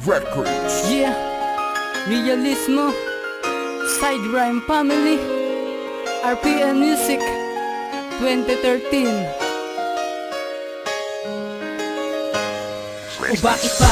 Records. Yeah, Realismo, Side Rhyme Family, RPM Music, 2013. O bakit ba,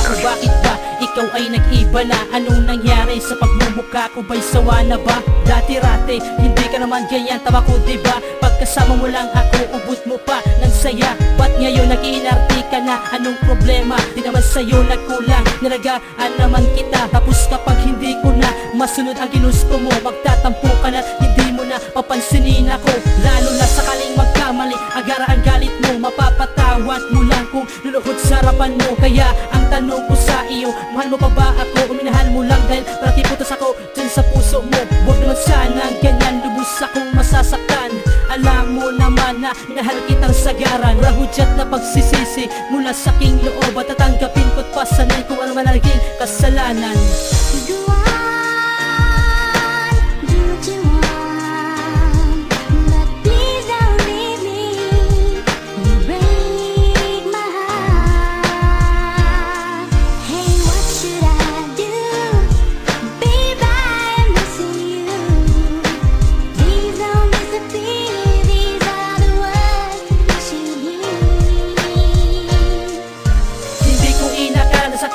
ikaw ay nag-iba na? Anong nangyari sa pagmumukha ko? Ba'y sawa na ba? Dati-rate, hindi ka naman ganyan, tawa ko diba? Pagkasama mo lang ako, ubot mo pa ng saya. Ba't ngayon nag-iinarte ka na? Anong problema? Di naman sa'yo nagkulang, nalagaan naman kita. Tapos kapag hindi ko na masunod ang ginusto mo, magtatampo ka na, hindi mo na papansinin ako. Lalo na sakaling magkamali, agara ang galit mo, mapapatawad mo lang kung luluhod sa harapan mo. Kaya ang tanong ko sa iyo, mahal mo pa ba ako? Uminahal mo lang dahil parati putas ako dyan sa puso mo. Huwag naman sanang ganyan, lubos akong masasaktan. Alam mo naman na minahal kitang sagaran. Rahudyat na pagsisisi mula sa aking loob, at tatanggapin ko't pasanay kung ano man ang naging kasalanan.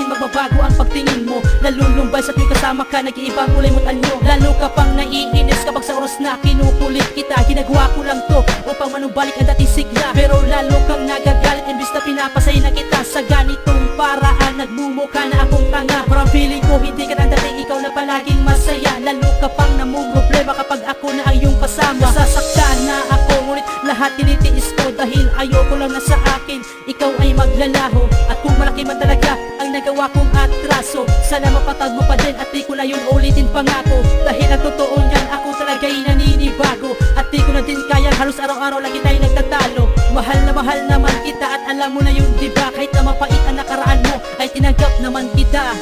Magbabago ang pagtingin mo, nalulumbay sa tuwing kasama ka, nag-iibang kulay mo't anyo. Lalo ka pang naiinis kapag sa oras na kinukulit kita. Ginagawa ko lang to upang manumbalik ang dating sigla, pero lalo kang nagagalit imbis na pinapasay na kita. Sa ganitong paraan, nagmumukha na akong tanga. Parang feeling ko hindi ka nang dating, ikaw na palaging masaya. Lalo ka pang namumroblema kapag ako na ang iyong kasama. Nasasaktan na ako, ngunit lahat tinitiis ko dahil ayoko lang na sa akin ikaw ay maglalaho. At kung malaki man talaga ang nagawa kong atraso, sana mapatag mo pa din at di ko na yun ulitin pangako. Dahil ang totoo niyan, ako talaga'y naninibago, at di ko na din kayang halos araw-araw lagi tayo nagtatalo. Mahal na naman kita at alam mo na yun diba? Kahit na mapait ang nakaraan mo, ay tinanggap naman kita.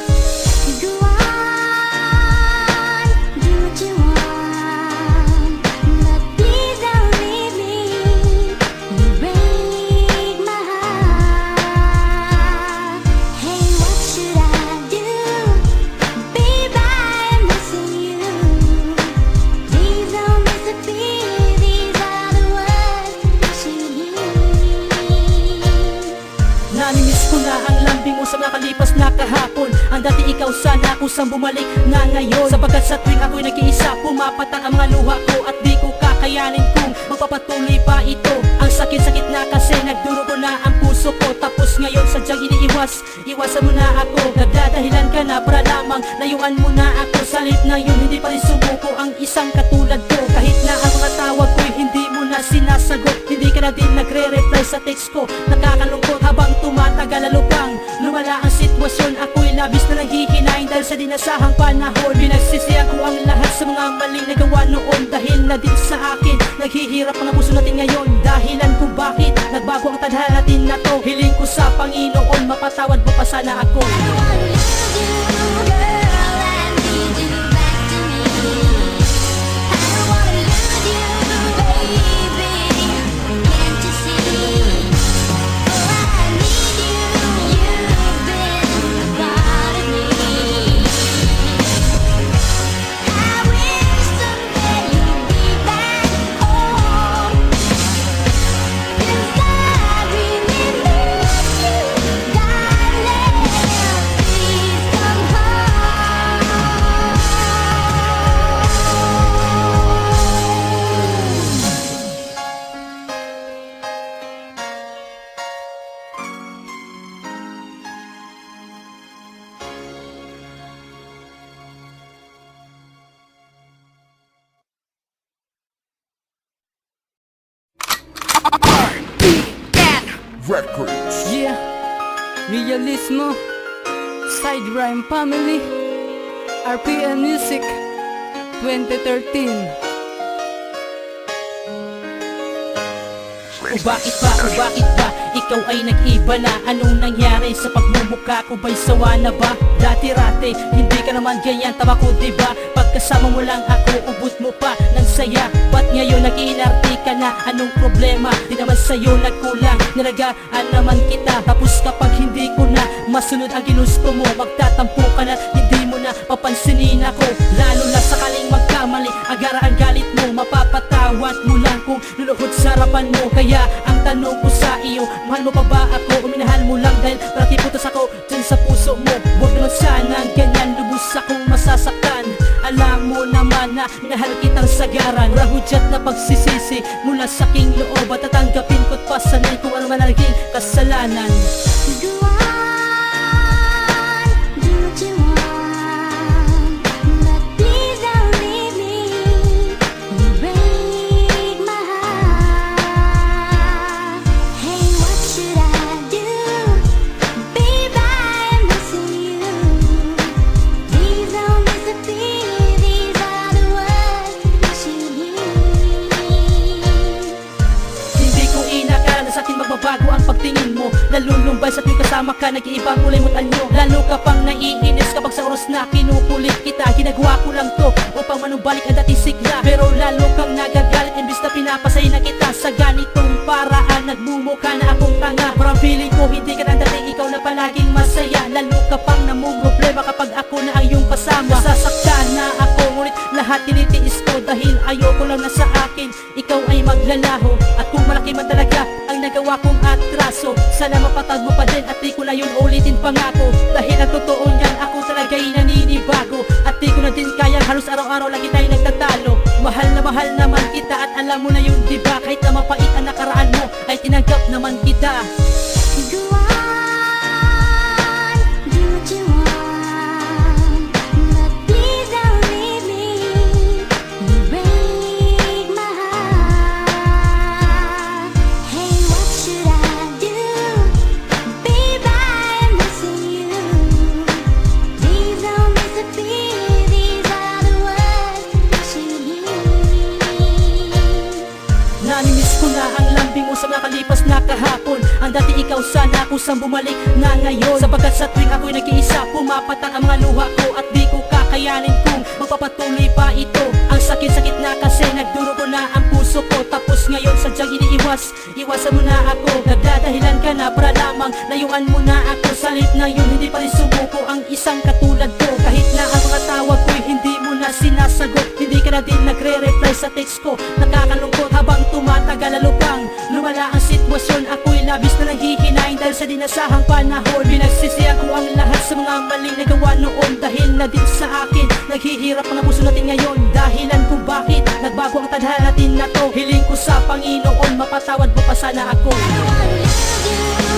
Namimiss ko na ang lambing mo sa nakalipas na kahapon. Ang dati ikaw sana kusang bumalik na ngayon, sapagkat sa tuwing ako'y nag-iisa, pumapatak ang mga luha ko at di ko kakayanin kung magpapatuloy pa ito. Ang sakit-sakit na kasi nagdurugo na ang puso ko. Tapos ngayon sadyang iwasan mo na ako. Nagdadahilan ka na para lamang layuan mo na ako. Salit na yun, hindi pa rin sumuko ang isang katulad ko. Kahit na ang mga tawag ko'y hindi mo na sinasagot, hindi ka na din nagre-reply sa text ko. Nakakalungkot habang tumatagal, lalo pang lumala ang sitwasyon. Ako'y labis na naghihinayin dahil sa dinasahang panahon. Pinagsisihan ko ang lahat sa mga maling nagawa noon. Dahil na din sa akin, naghihirap ang puso natin ngayon. Dahilan kung bakit nagbago ang tadhana natin na to. Hiling ko sa Panginoon, mapatawad mo pa sana ako. Records. Yeah, Realismo, Side Rhyme Family, RPM Music, 2013. O bakit ba, ikaw ay nag-iba na? Anong nangyari sa pagmumukha ko? Ba'y sawa na ba? Dati-rate, hindi ka naman ganyan, tawa ko diba? Pagkasama mo lang ako, ubot mo pa ng saya. Ba't ngayon nag-iinarte ka na? Anong problema? Di naman sa'yo nagkulang, nalagaan naman kita. Tapos kapag hindi ko na masunod ang ginusto mo. Magtatampo ka na, hindi mo na papansinin ako. Lalo na sakaling magkamali, agara ang galit mo. Mapapatawad mo lang kung luluhod sa harapan mo. Kaya ang tanong ko sa iyo, mahal mo pa ba ako? O minahal mo lang dahil parati putos ako dyan sa puso mo? Huwag naman sana ganyan, lubos akong masasaktan. Alam mo naman na minahal kitang sagaran. Wala hudyat na pagsisisi mula sa aking loob. At tatanggapin ko't pasanay kung ano man ang naging kasalanan. Go on, do what you want, but please don't leave me. You break my heart. Hey, what should I do? Babe, I'm missing you. Please don't disappear. These are the words you should hear. Hindi ko inakala na sa'kin magbabago ang pagtingin mo. Nalulumbay sa tuwing kasama ka, nag-iibang kulay mo't anyo. Lalo ka pang naiinis kapag sa oras na kinukulit kita. Ginagawa ko lang to upang manumbalik ang dating sigla. Pero lalo kang nagagalit imbis na pinapasay na kita. Sa ganitong paraan, nagmumukha na akong tanga. Parang feeling ko hindi ka nang dating, ikaw na palaging masaya. Lalo ka pang namumroblema kapag ako na ang iyong kasama. Nasasaktan na ako, ngunit lahat tinitiis ko dahil ayoko lang na sa akin ikaw ay maglalaho. At kung malaki man talaga ang nagawa kong atraso, sana mapatag mo pa din at di ko na yun ulitin pangako. Dahil ang totoo niyan, ako talaga'y naninibago. At di ko na din kayang halos araw-araw lagi tayo nagtatalo. Mahal na naman kita at alam mo na yun, diba? Kahit na mapait ang nakaraan mo, ay tinanggap naman kita. Go on, do what you want, but please don't leave me. You break my heart. Hey, what should I do? Babe, I'm missing you. Please don't disappear. These are the words you should hear. Namimiss ko na ang lambing mo sa nakalipas na kahapon. Ang dati ikaw sana kusang bumalik na ngayon. Sapagkat sa tuwing ako'y nag-iisa, pumapatang ang mga luha ko. At di ko kakayanin kung magpapatuloy pa ito. Ang sakit-sakit na kasi nagdurugo na ang puso ko. Tapos ngayon sadyang iwasan mo na ako. Nagdadahilan ka na para lamang layuan mo na ako. Salit na yun, hindi pa rin sumuko ang isang katulad ko. Kahit na ang mga tawag ko'y hindi mo na sinasagot. Hindi ka na din nagre-reply sa text ko. Nakakalungkot habang tumatagal, lalo pang lumala ang sitwasyon. Ako'y labis na naghihinain dahil sa dinasahang panahon. Pinagsisihan ko ang lahat sa mga maling nagawa noon. Dahil na din sa akin, naghihirap ang puso natin ngayon. Dahilan kung bakit nagbago ang tadhana natin na to. Hiling ko sa Panginoon, mapatawad mo pa sana ako. I don't wanna lose you.